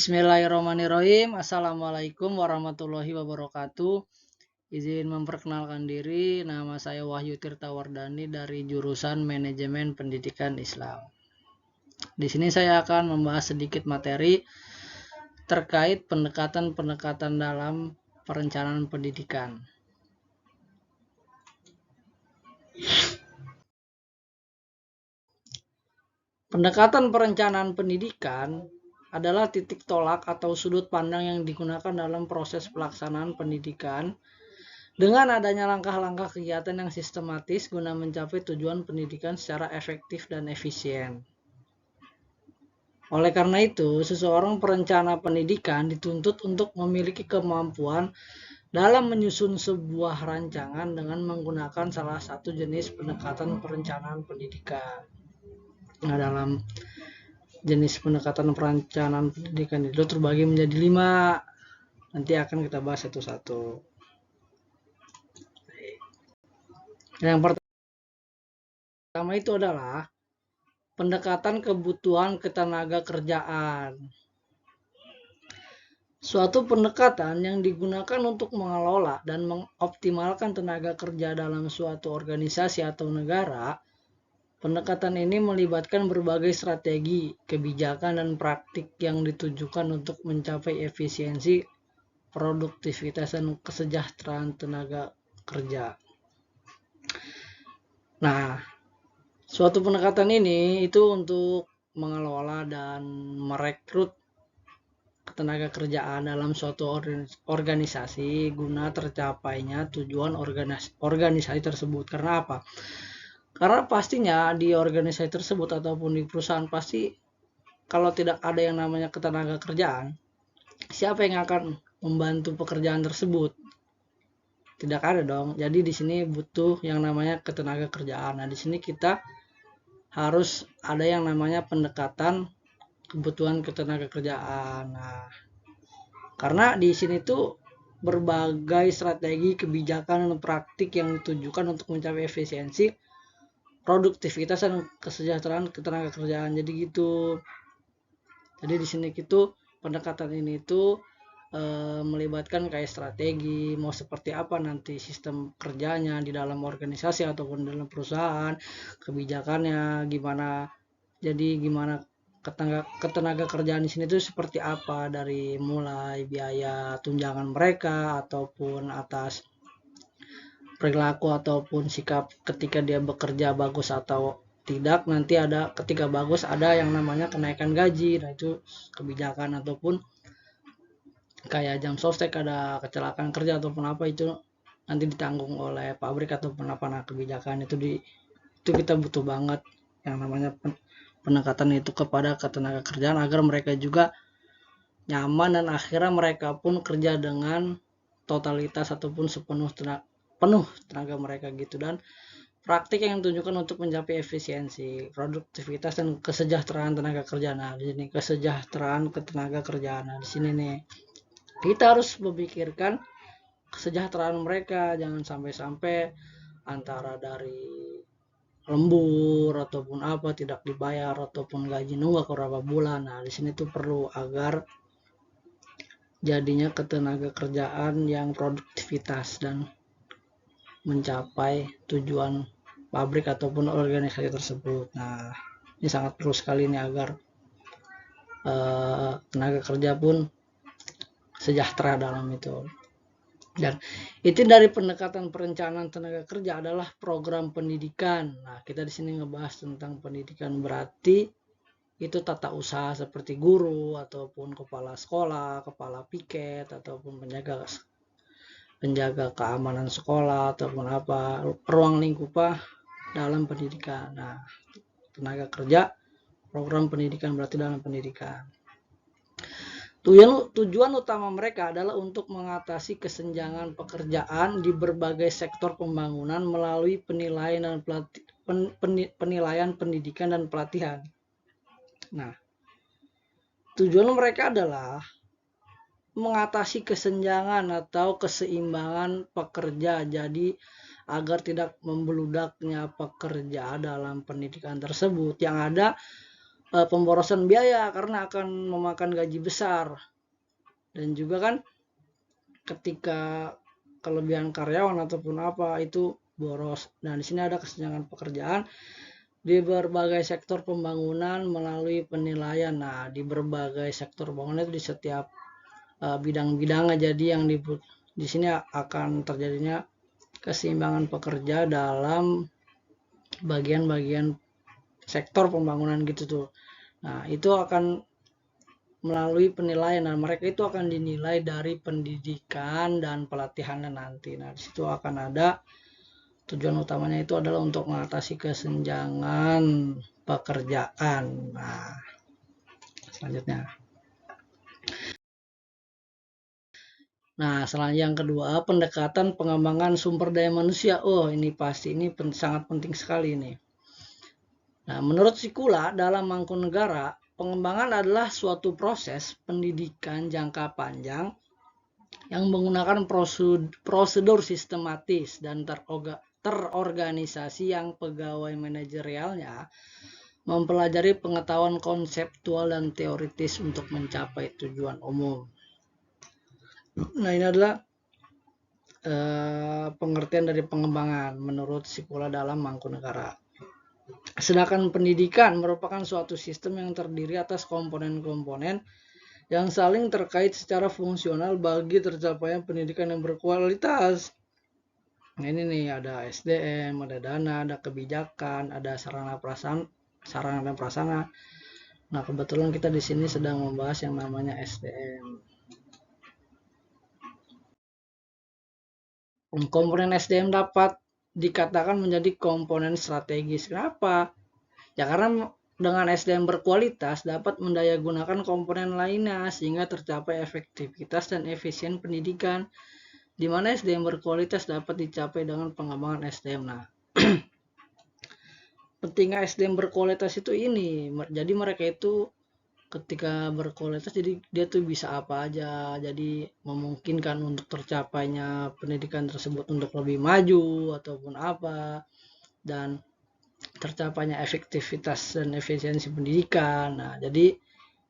Bismillahirrahmanirrahim. Assalamualaikum warahmatullahi wabarakatuh. Izin memperkenalkan diri, nama saya Wahyu Tirtawardani dari jurusan Manajemen Pendidikan Islam. Di sini saya akan membahas sedikit materi terkait pendekatan-pendekatan dalam perencanaan pendidikan. Pendekatan perencanaan pendidikan adalah titik tolak atau sudut pandang yang digunakan dalam proses pelaksanaan pendidikan dengan adanya langkah-langkah kegiatan yang sistematis guna mencapai tujuan pendidikan secara efektif dan efisien. Oleh karena itu, seseorang perencana pendidikan dituntut untuk memiliki kemampuan dalam menyusun sebuah rancangan dengan menggunakan salah satu jenis pendekatan perencanaan pendidikan. Nah, dalam jenis pendekatan perencanaan pendidikan itu terbagi menjadi 5. Nanti akan kita bahas satu-satu. Yang pertama itu adalah pendekatan kebutuhan ketenaga kerjaan. Suatu pendekatan yang digunakan untuk mengelola dan mengoptimalkan tenaga kerja dalam suatu organisasi atau negara. Pendekatan ini melibatkan berbagai strategi, kebijakan, dan praktik yang ditujukan untuk mencapai efisiensi, produktivitas, dan kesejahteraan tenaga kerja. Nah, suatu pendekatan ini itu untuk mengelola dan merekrut tenaga kerjaan dalam suatu organisasi guna tercapainya tujuan organisasi tersebut. Karena apa? Karena pastinya di organisasi tersebut ataupun di perusahaan pasti kalau tidak ada yang namanya ketenaga kerjaan, siapa yang akan membantu pekerjaan tersebut? Tidak ada dong. Jadi di sini butuh yang namanya ketenaga kerjaan. Nah, di sini kita harus ada yang namanya pendekatan kebutuhan ketenaga kerjaan. Nah, karena di sini tuh berbagai strategi, kebijakan, dan praktik yang ditujukan untuk mencapai efisiensi, produktivitas, dan kesejahteraan ketenaga kerjaan. Jadi gitu. Jadi di sini gitu pendekatan ini tuh melibatkan kayak strategi mau seperti apa nanti sistem kerjanya di dalam organisasi ataupun dalam perusahaan, kebijakannya gimana. Jadi gimana ketenaga kerjaan di sini tuh seperti apa, dari mulai biaya tunjangan mereka ataupun atas perilaku ataupun sikap ketika dia bekerja bagus atau tidak. Nanti ada ketika bagus ada yang namanya kenaikan gaji. Nah, itu kebijakan ataupun kayak jam sostek ada kecelakaan kerja ataupun apa, itu nanti ditanggung oleh pabrik ataupun apa. Nah, kebijakan itu kita butuh banget yang namanya pendekatan itu kepada ketenaga kerjaan agar mereka juga nyaman dan akhirnya mereka pun kerja dengan totalitas ataupun penuh tenaga mereka gitu. Dan praktik yang ditujukan untuk mencapai efisiensi, produktivitas, dan kesejahteraan tenaga kerja. Nah, di sini kesejahteraan ketenaga kerjaan. Nah, di sini nih kita harus memikirkan kesejahteraan mereka, jangan sampai antara dari lembur ataupun apa tidak dibayar ataupun gaji nunggak beberapa bulan. Nah, di sini tuh perlu agar jadinya ketenaga kerjaan yang produktivitas dan mencapai tujuan pabrik ataupun organisasi tersebut. Nah, ini sangat perlu sekali nih agar tenaga kerja pun sejahtera dalam itu. Dan itu dari pendekatan perencanaan tenaga kerja adalah program pendidikan. Nah, kita di sini ngebahas tentang pendidikan, berarti itu tata usaha seperti guru ataupun kepala sekolah, kepala piket ataupun penjaga keamanan sekolah ataupun apa, ruang lingkup dalam pendidikan. Nah, tenaga kerja, program pendidikan berarti dalam pendidikan. Tujuan utama mereka adalah untuk mengatasi kesenjangan pekerjaan di berbagai sektor pembangunan melalui penilaian pendidikan dan pelatihan. Nah, tujuan mereka adalah mengatasi kesenjangan atau keseimbangan pekerja, jadi agar tidak membeludaknya pekerja dalam pendidikan tersebut. Yang ada pemborosan biaya karena akan memakan gaji besar. Dan juga kan ketika kelebihan karyawan ataupun apa itu boros. Nah, di sini ada kesenjangan pekerjaan di berbagai sektor pembangunan melalui penilaian. Nah, di berbagai sektor pembangunan itu di setiap bidang-bidangnya, jadi yang di sini akan terjadinya keseimbangan pekerja dalam bagian-bagian sektor pembangunan gitu tuh. Nah, itu akan melalui penilaian, dan mereka itu akan dinilai dari pendidikan dan pelatihannya nanti. Nah, di situ akan ada tujuan utamanya itu adalah untuk mengatasi kesenjangan pekerjaan. Nah, selanjutnya. Nah, selanjutnya yang kedua, pendekatan pengembangan sumber daya manusia. Oh, ini pasti ini sangat penting sekali nih. Nah, menurut Sikula dalam Mangkunegara, pengembangan adalah suatu proses pendidikan jangka panjang yang menggunakan prosedur sistematis dan terorganisasi yang pegawai manajerialnya mempelajari pengetahuan konseptual dan teoritis untuk mencapai tujuan umum. Nah, ini adalah pengertian dari pengembangan menurut Sikula dalam Mangkunegara. Sedangkan pendidikan merupakan suatu sistem yang terdiri atas komponen-komponen yang saling terkait secara fungsional bagi tercapainya pendidikan yang berkualitas. Nah, ini nih ada SDM, ada dana, ada kebijakan, ada sarana dan prasarana. Nah, kebetulan kita di sini sedang membahas yang namanya SDM. Komponen SDM dapat dikatakan menjadi komponen strategis. Kenapa? Ya karena dengan SDM berkualitas dapat mendayagunakan komponen lainnya sehingga tercapai efektivitas dan efisien pendidikan, di mana SDM berkualitas dapat dicapai dengan pengembangan SDM. Nah, pentingnya SDM berkualitas itu ini, jadi mereka itu ketika berkualitas jadi dia tuh bisa apa aja, jadi memungkinkan untuk tercapainya pendidikan tersebut untuk lebih maju ataupun apa, dan tercapainya efektivitas dan efisiensi pendidikan. Nah, jadi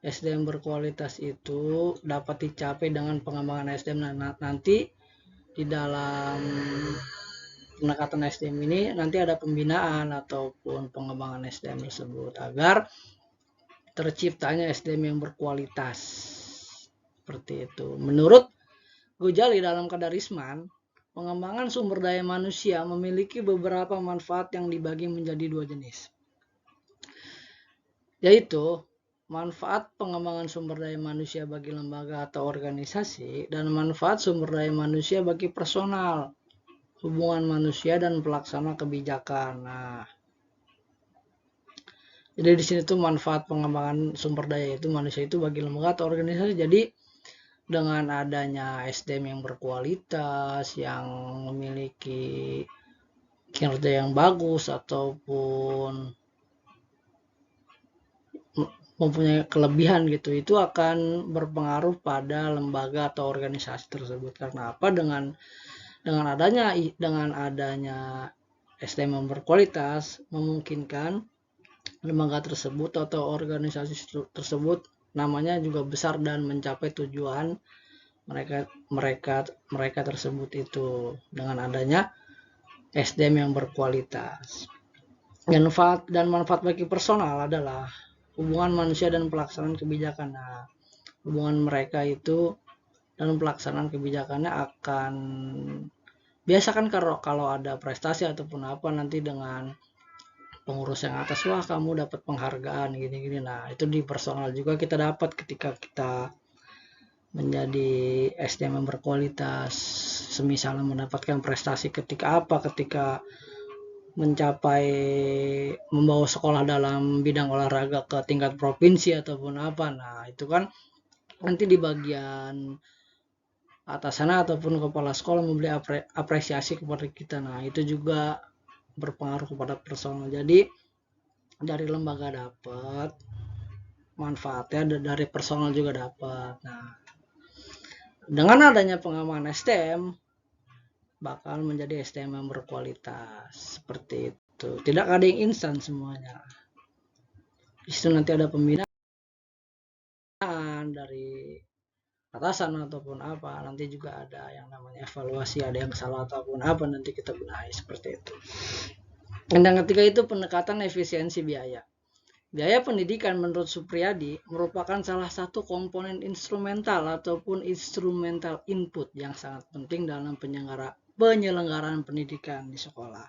SDM berkualitas itu dapat dicapai dengan pengembangan SDM. Nah, nanti di dalam pendekatan SDM ini nanti ada pembinaan ataupun pengembangan SDM tersebut agar terciptanya SDM yang berkualitas. Seperti itu. Menurut Ghazali dalam Kadarisman, pengembangan sumber daya manusia memiliki beberapa manfaat yang dibagi menjadi dua jenis, yaitu manfaat pengembangan sumber daya manusia bagi lembaga atau organisasi dan manfaat sumber daya manusia bagi personal, hubungan manusia dan pelaksana kebijakan. Nah, jadi di sini tuh manfaat pengembangan sumber daya itu manusia itu bagi lembaga atau organisasi. Jadi dengan adanya SDM yang berkualitas, yang memiliki kinerja yang bagus ataupun mempunyai kelebihan gitu, itu akan berpengaruh pada lembaga atau organisasi tersebut. Karena apa? Dengan adanya SDM yang berkualitas memungkinkan lembaga tersebut atau organisasi tersebut namanya juga besar dan mencapai tujuan mereka tersebut itu dengan adanya SDM yang berkualitas. Dan manfaat bagi personal adalah hubungan manusia dan pelaksanaan kebijakan. Nah, hubungan mereka itu dan pelaksanaan kebijakannya akan biasa kan kalau ada prestasi ataupun apa nanti dengan pengurus yang atas, wah kamu dapat penghargaan gini-gini. Nah, itu di personal juga kita dapat ketika kita menjadi SDM yang berkualitas, semisal mendapatkan prestasi ketika mencapai membawa sekolah dalam bidang olahraga ke tingkat provinsi ataupun apa. Nah, itu kan nanti di bagian atasan ataupun kepala sekolah memberi apresiasi kepada kita. Nah, itu juga berpengaruh kepada personal. Jadi dari lembaga dapat manfaatnya, dari personal juga dapat. Nah, dengan adanya pengembangan SDM bakal menjadi SDM yang berkualitas. Seperti itu. Tidak ada yang instan semuanya. Di situ nanti ada pembinaan dari atasan ataupun apa, nanti juga ada yang namanya evaluasi, ada yang salah ataupun apa, nanti kita benahi seperti itu. Dan yang ketiga itu pendekatan efisiensi biaya. Biaya pendidikan menurut Supriyadi merupakan salah satu komponen instrumental ataupun instrumental input yang sangat penting dalam penyelenggaraan pendidikan di sekolah.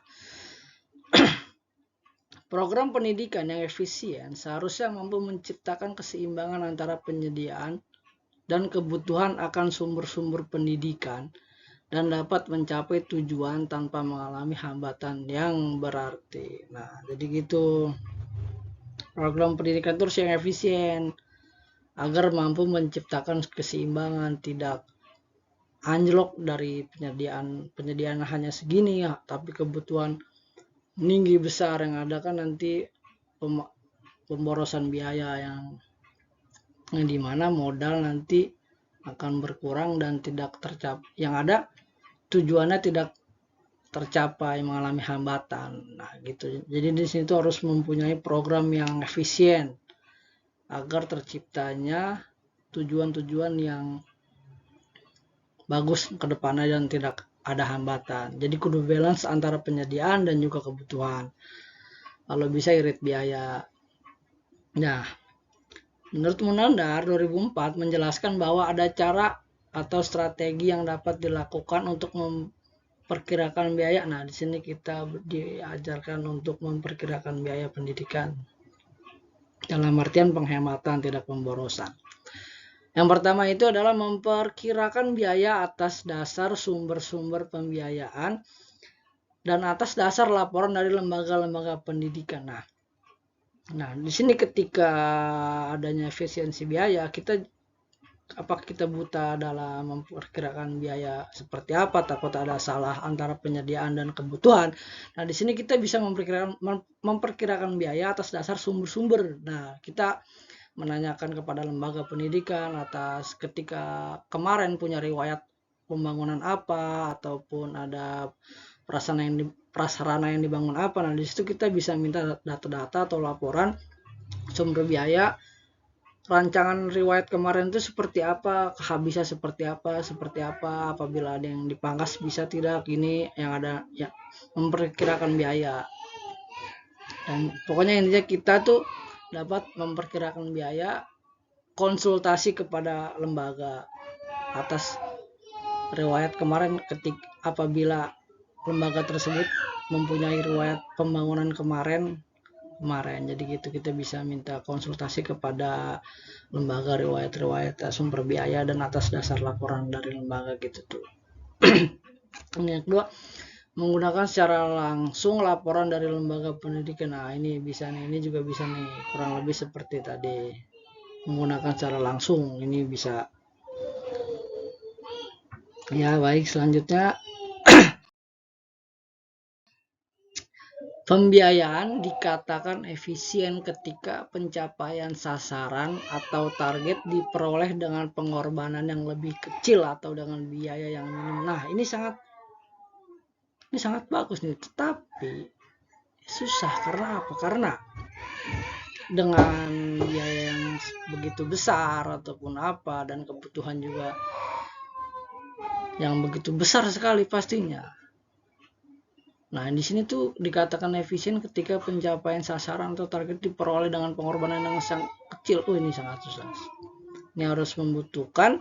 Program pendidikan yang efisien seharusnya mampu menciptakan keseimbangan antara penyediaan dan kebutuhan akan sumber-sumber pendidikan dan dapat mencapai tujuan tanpa mengalami hambatan yang berarti. Nah, jadi gitu. Program pendidikan terus yang efisien agar mampu menciptakan keseimbangan, tidak anjlok dari penyediaan hanya segini ya, tapi kebutuhan tinggi besar yang ada kan nanti pemborosan biaya yang dimana modal nanti akan berkurang dan tidak tercapai, yang ada tujuannya tidak tercapai, mengalami hambatan. Nah gitu, jadi di sini tuh harus mempunyai program yang efisien agar terciptanya tujuan-tujuan yang bagus ke depannya dan tidak ada hambatan. Jadi kudu balance antara penyediaan dan juga kebutuhan, kalau bisa irit biaya. Nah, menurut Munandar 2004 menjelaskan bahwa ada cara atau strategi yang dapat dilakukan untuk memperkirakan biaya. Nah, di sini kita diajarkan untuk memperkirakan biaya pendidikan dalam artian penghematan, tidak pemborosan. Yang pertama itu adalah memperkirakan biaya atas dasar sumber-sumber pembiayaan dan atas dasar laporan dari lembaga-lembaga pendidikan. Nah, di sini ketika adanya efisiensi biaya, apakah kita buta dalam memperkirakan biaya seperti apa, takut ada salah antara penyediaan dan kebutuhan. Nah, di sini kita bisa memperkirakan biaya atas dasar sumber-sumber. Nah, kita menanyakan kepada lembaga pendidikan atas ketika kemarin punya riwayat pembangunan apa ataupun ada prasarana yang dibangun apa. Nah, di situ kita bisa minta data-data atau laporan sumber biaya, rancangan riwayat kemarin itu seperti apa, kehabisan seperti apa, apabila ada yang dipangkas bisa tidak, ini yang ada ya, memperkirakan biaya. Dan pokoknya intinya kita tuh dapat memperkirakan biaya, konsultasi kepada lembaga atas riwayat kemarin apabila lembaga tersebut mempunyai riwayat pembangunan kemarin. Jadi gitu, kita bisa minta konsultasi kepada lembaga riwayat sumber biaya dan atas dasar laporan dari lembaga gitu tuh. Yang kedua, menggunakan secara langsung laporan dari lembaga pendidikan. Nah, ini bisa nih, ini juga bisa nih, kurang lebih seperti tadi. Menggunakan secara langsung ini bisa. Ya, baik, selanjutnya pembiayaan dikatakan efisien ketika pencapaian sasaran atau target diperoleh dengan pengorbanan yang lebih kecil atau dengan biaya yang minim. Nah, ini sangat bagus nih, tetapi susah. Karena apa? Karena dengan biaya yang begitu besar ataupun apa, dan kebutuhan juga yang begitu besar sekali pastinya. Nah, di sini tuh dikatakan efisien ketika pencapaian sasaran atau target diperoleh dengan pengorbanan yang sangat kecil. Ini sangat susah. Ini harus membutuhkan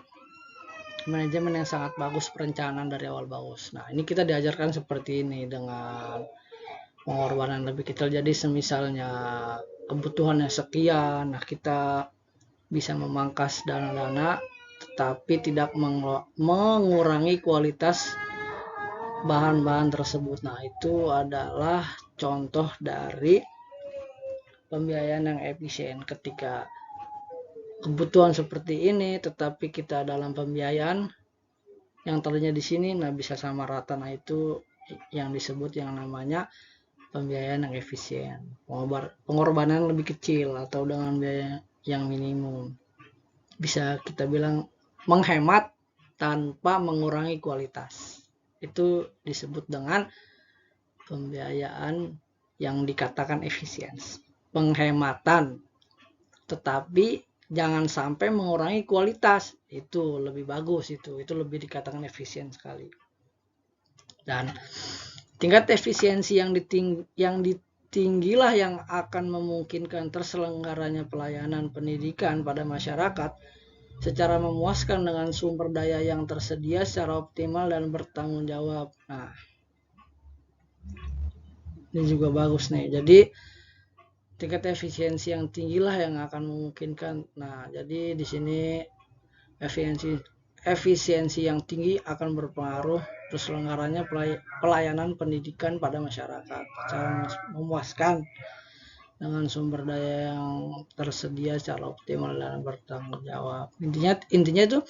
manajemen yang sangat bagus, perencanaan dari awal bagus. Nah, ini kita diajarkan seperti ini dengan pengorbanan lebih kecil. Jadi semisalnya kebutuhannya sekian, nah kita bisa memangkas dana-dana tetapi tidak mengurangi kualitas bahan-bahan tersebut. Nah, itu adalah contoh dari pembiayaan yang efisien. Ketika kebutuhan seperti ini tetapi kita dalam pembiayaan yang tadinya di sini, nah bisa sama rata. Nah, itu yang disebut yang namanya pembiayaan yang efisien. Pengorbanan lebih kecil atau dengan biaya yang minimum. Bisa kita bilang menghemat tanpa mengurangi kualitas. Itu disebut dengan pembiayaan yang dikatakan efisien. Penghematan tetapi jangan sampai mengurangi kualitas. Itu lebih bagus, itu lebih dikatakan efisien sekali. Dan tingkat efisiensi yang tinggilah yang akan memungkinkan terselenggaranya pelayanan pendidikan pada masyarakat secara memuaskan dengan sumber daya yang tersedia secara optimal dan bertanggung jawab. Nah, ini juga bagus nih. Jadi tingkat efisiensi yang tinggilah yang akan memungkinkan. Nah, jadi di sini efisiensi yang tinggi akan berpengaruh terselenggaranya pelayanan pendidikan pada masyarakat secara memuaskan dengan sumber daya yang tersedia secara optimal dan bertanggung jawab. Intinya itu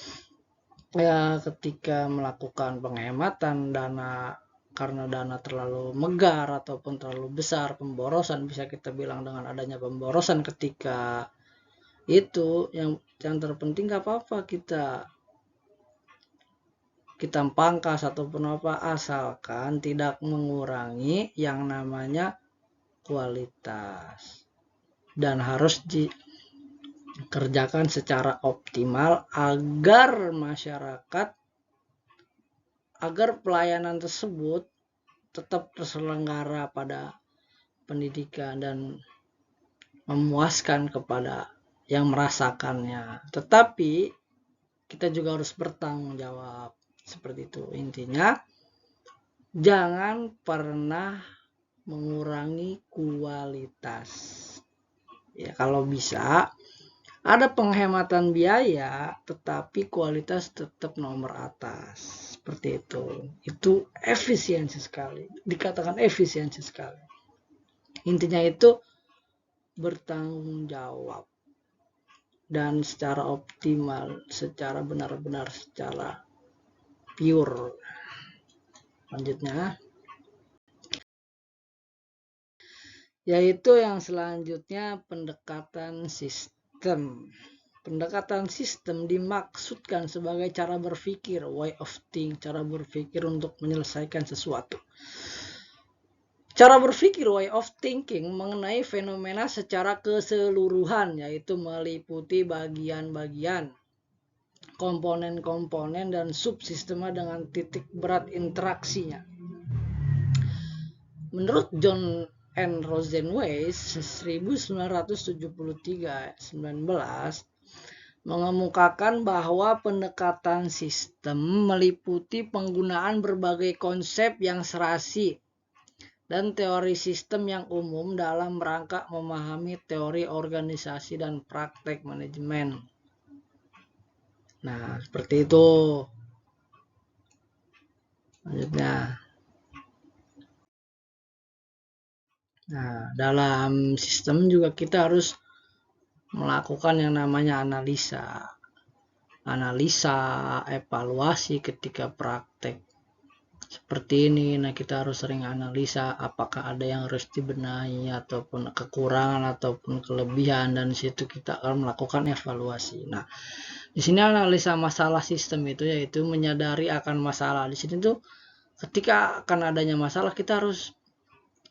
ya, ketika melakukan penghematan dana karena dana terlalu megar ataupun terlalu besar, pemborosan, bisa kita bilang dengan adanya pemborosan ketika itu yang terpenting gak apa-apa kita pangkas ataupun apa, asalkan tidak mengurangi yang namanya kualitas, dan harus dikerjakan secara optimal agar pelayanan tersebut tetap terselenggara pada pendidikan dan memuaskan kepada yang merasakannya. Tetapi kita juga harus bertanggung jawab, seperti itu. Intinya jangan pernah mengurangi kualitas. Ya, kalau bisa ada penghematan biaya, tetapi kualitas tetap nomor atas. Seperti itu. Itu efisiensi sekali. Dikatakan efisiensi sekali. Intinya itu bertanggung jawab dan secara optimal, secara benar-benar, secara pure. Lanjutnya, yaitu yang selanjutnya pendekatan sistem. Pendekatan sistem dimaksudkan sebagai cara berpikir, way of think, cara berpikir untuk menyelesaikan sesuatu. Cara berpikir, way of thinking, mengenai fenomena secara keseluruhan, yaitu meliputi bagian-bagian, komponen-komponen, dan subsistema dengan titik berat interaksinya. Menurut John N. Rosenweis 1973-19 mengemukakan bahwa pendekatan sistem meliputi penggunaan berbagai konsep yang serasi dan teori sistem yang umum dalam rangka memahami teori organisasi dan praktek manajemen. Nah, seperti itu. Lanjutnya. Nah, dalam sistem juga kita harus melakukan yang namanya analisa, evaluasi ketika praktek seperti ini. Nah, kita harus sering analisa apakah ada yang harus dibenahi ataupun kekurangan ataupun kelebihan, dan di situ kita akan melakukan evaluasi. Nah, di sini analisa masalah sistem itu yaitu menyadari akan masalah. Di sini tuh ketika akan adanya masalah, kita harus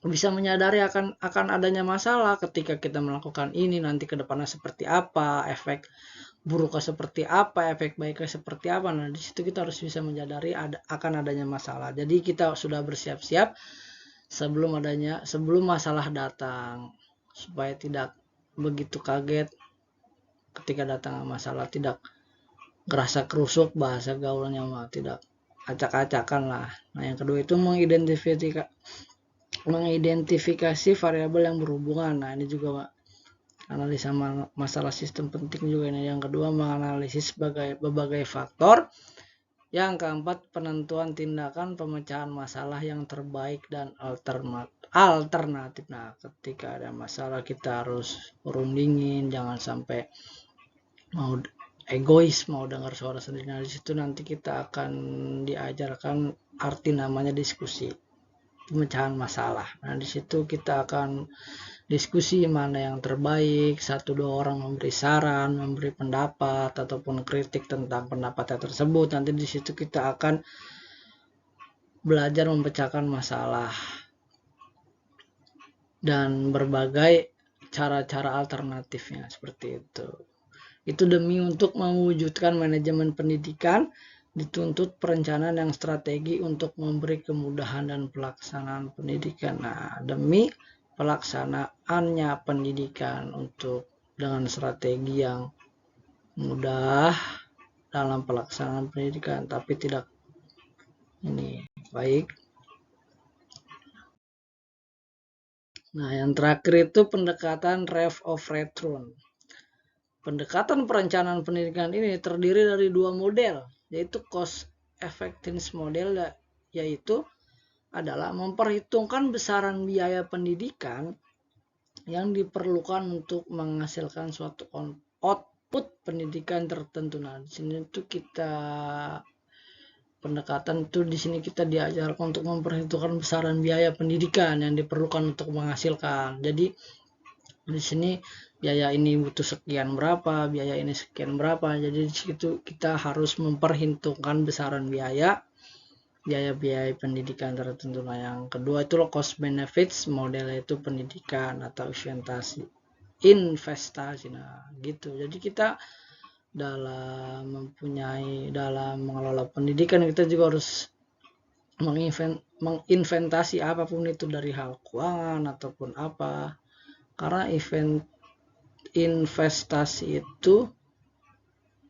bisa menyadari akan adanya masalah. Ketika kita melakukan ini, nanti ke depannya seperti apa, efek buruknya seperti apa, efek baiknya seperti apa. Nah, di situ kita harus bisa menyadari akan adanya masalah. Jadi kita sudah bersiap-siap sebelum masalah datang, supaya tidak begitu kaget ketika datang masalah, tidak gerasa kerusuk, bahasa gaulnya mah tidak acak-acakan lah. Nah, yang kedua itu mengidentifikasi variabel yang berhubungan. Nah, ini juga analisa masalah sistem penting juga ini. Yang kedua, menganalisis berbagai faktor. Yang keempat, penentuan tindakan pemecahan masalah yang terbaik dan alternatif. Nah, ketika ada masalah kita harus rundingin, jangan sampai mau egois, mau dengar suara sendiri. Nah, di situ nanti kita akan diajarkan arti namanya diskusi, pemecahan masalah. Nah, di situ kita akan diskusi mana yang terbaik, 1-2 orang memberi saran, memberi pendapat ataupun kritik tentang pendapatnya tersebut. Nanti di situ kita akan belajar memecahkan masalah dan berbagai cara-cara alternatifnya seperti itu. Itu demi untuk mewujudkan manajemen pendidikan dituntut perencanaan yang strategi untuk memberi kemudahan dan pelaksanaan pendidikan. Nah, demi pelaksanaannya pendidikan untuk dengan strategi yang mudah dalam pelaksanaan pendidikan, tapi tidak ini baik. Nah, yang terakhir itu pendekatan Ref of Return. Pendekatan perencanaan pendidikan ini terdiri dari dua model, yaitu cost effectiveness model, yaitu adalah memperhitungkan besaran biaya pendidikan yang diperlukan untuk menghasilkan suatu output pendidikan tertentu. Nah, di sini tuh kita pendekatan itu di sini kita diajarkan untuk memperhitungkan besaran biaya pendidikan yang diperlukan untuk menghasilkan. Jadi di sini biaya ini butuh sekian berapa, biaya ini sekian berapa. Jadi di situ kita harus memperhitungkan besaran biaya pendidikan tertentu. Nah, yang kedua itu cost benefits model, itu pendidikan atau investasi. Nah, gitu. Jadi kita dalam mengelola pendidikan kita juga harus menginventasi apapun itu dari hal keuangan ataupun apa, karena investasi itu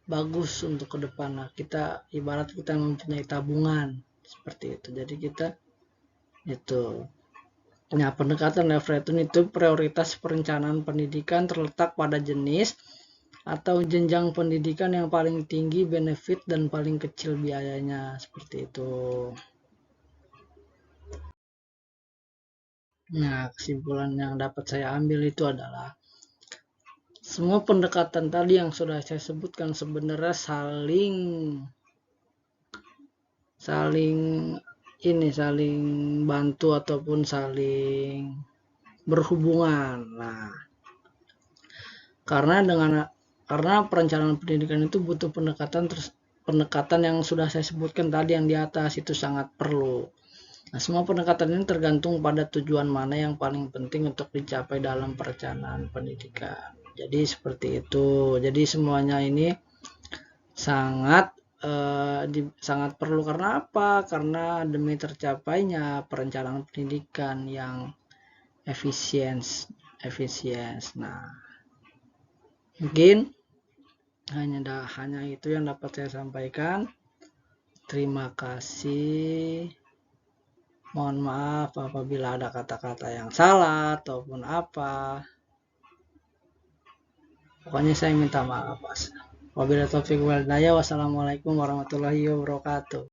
bagus untuk ke depan. Nah, kita ibarat kita mempunyai tabungan seperti itu. Jadi kita itu. Nah, pendekatan return itu prioritas perencanaan pendidikan terletak pada jenis atau jenjang pendidikan yang paling tinggi benefit dan paling kecil biayanya, seperti itu. Nah, kesimpulan yang dapat saya ambil itu adalah semua pendekatan tadi yang sudah saya sebutkan sebenarnya saling bantu ataupun saling berhubungan. Nah, karena perencanaan pendidikan itu butuh pendekatan yang sudah saya sebutkan tadi yang di atas itu sangat perlu. Nah, semua pendekatan ini tergantung pada tujuan mana yang paling penting untuk dicapai dalam perencanaan pendidikan. Jadi seperti itu. Jadi semuanya ini sangat perlu. Karena apa? Karena demi tercapainya perencanaan pendidikan yang efisiens. Nah, mungkin hanya itu yang dapat saya sampaikan. Terima kasih. Mohon maaf apabila ada kata-kata yang salah ataupun apa. Pokoknya saya minta maaf. Wabillahi taufiq wal hidayah. Wassalamualaikum warahmatullahi wabarakatuh.